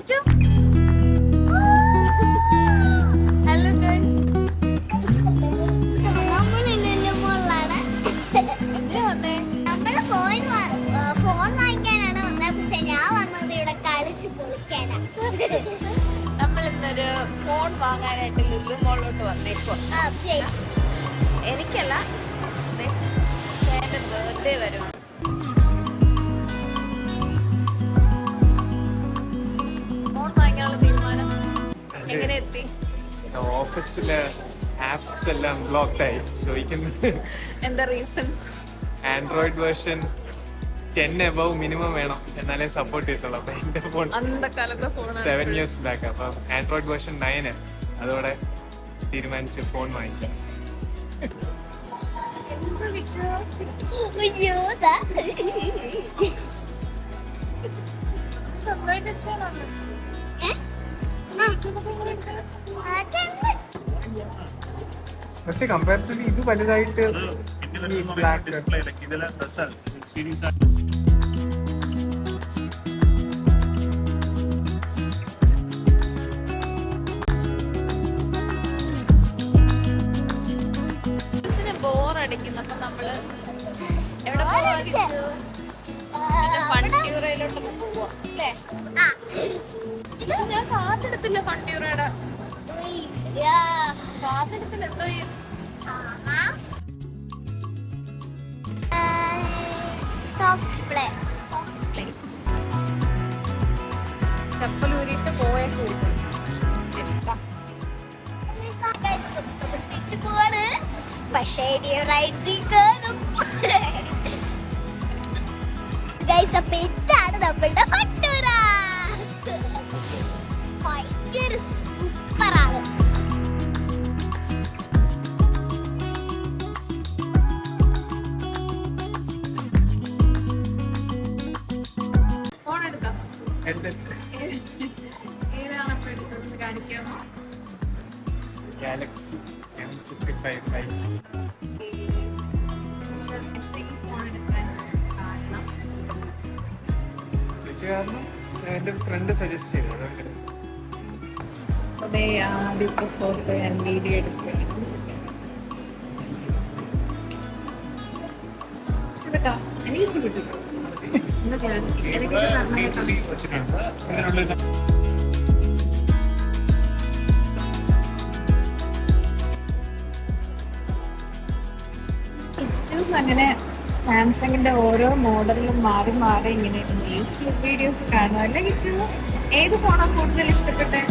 Hello guys, phone വാങ്ങിക്കാനാണ് വന്നത്. പക്ഷെ ഞാൻ വന്നത് ഇവിടെ കളിച്ച് പൊളിക്കാനാ. നമ്മൾ ഇന്നൊരു ഫോൺ വാങ്ങാനായിട്ട് ലുലു മോളിലോട്ട് വന്നേക്കോ. എനിക്കല്ല, എന്റെ ബർത്ത്ഡേ വരും. ഫോൺ വാങ്ങിക്കാനുള്ള തീരുമാനം എങ്ങനെ എത്തി? ഓഫീസിലെ ആപ്സ് എല്ലാം ബ്ലോക്ക് ആയി. ചോദിക്കുന്നത് എന്താ reason? Android version 10 above minimum വേണം, എന്നാലേ സപ്പോർട്ട് ചെയ്യത്തുള്ളൂ. അപ്പൊ എന്റെ ഫോൺ അന്നത്തെ ഫോൺ 7 years ബാക്ക്. അപ്പൊ ആൻഡ്രോയിഡ് വേർഷൻ 9 അതോടെ തീരുമാനിച്ച് ഫോൺ വാങ്ങിക്കാം. പക്ഷെ കമ്പാരിറ്റീവ്ലി ഇത് വലുതായിട്ട് ബോറടിക്കുന്നപ്പോ നമ്മള് എവിടെ പോവാ? ഫണ്ടിയൂറയിലോട്ടൊക്കെ പോവാ അല്ലേ? ഞാൻ കാത്തെടുത്തില്ല. ഫണ്ടിയൂറയുടെ കാത്തെടുത്തില്ല. എന്തോ ചപ്പലൂരിട്ട് പോയ പക്ഷേ അപ്പൊ ഇതാണ് നമ്മളുടെ ഫണ്ടൂറ. ഭയങ്കര സൂപ്പറാണ്. ഫോൺ എടുക്കാം. ഏതാണ് അപ്പൊ എടുത്തത് കാണിക്കാമോ? Galaxy M55 5G. ഫോൺ എടുക്കാൻ കാരണം കാരണം എന്റെ ഫ്രണ്ട് സജസ്റ്റ് ചെയ്തു. അതുകൊണ്ട് അതെ, ആദ്യത്തെ ഫോട്ടോ ഞാൻ വീഡിയോ എടുക്കുകയാണ്. ഇഷ്ടപ്പെട്ടോ? എനിക്ക് ഇഷ്ടപ്പെട്ടു. അങ്ങനെ സാംസങ്ങിന്റെ ഓരോ മോഡലിലും മാറി മാറി ഇങ്ങനെ യൂട്യൂബ് വീഡിയോസ് കാണും അല്ലേ കിച്ചു? ഏത് ഫോണാണ് കൂടുതൽ ഇഷ്ടപ്പെട്ടത്?